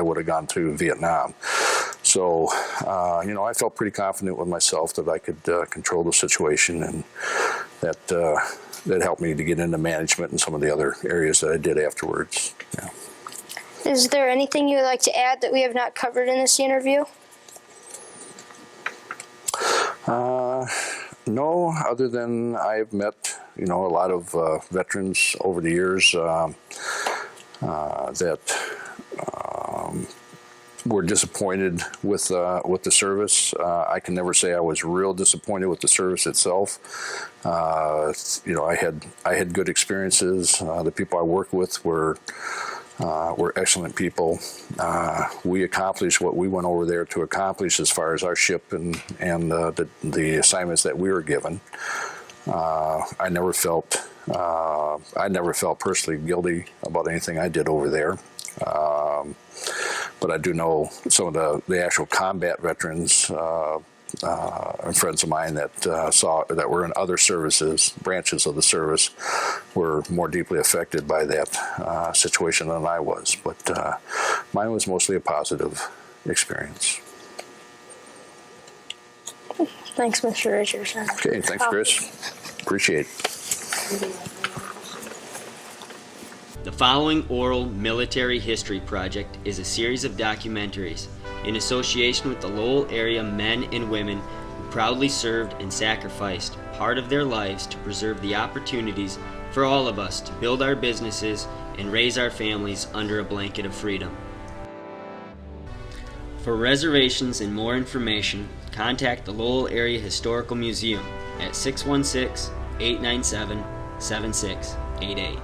would have gone through Vietnam. So, I felt pretty confident with myself that I could control the situation, and that helped me to get into management and some of the other areas that I did afterwards. Yeah. Is there anything you would like to add that we have not covered in this interview? No, other than I've met, a lot of veterans over the years that were disappointed with the service. I can never say I was real disappointed with the service itself. I had good experiences. The people I worked with were excellent people. We accomplished what we went over there to accomplish as far as our ship and the assignments that we were given. I never felt personally guilty about anything I did over there. But I do know some of the actual combat veterans and friends of mine that were in other branches of the service, were more deeply affected by that situation than I was. But mine was mostly a positive experience. Thanks, Mr. Richardson. Okay, thanks, Chris. Appreciate it. The following oral military history project is a series of documentaries in association with the Lowell area men and women who proudly served and sacrificed part of their lives to preserve the opportunities for all of us to build our businesses and raise our families under a blanket of freedom. For reservations and more information, contact the Lowell Area Historical Museum at 616-897-7688.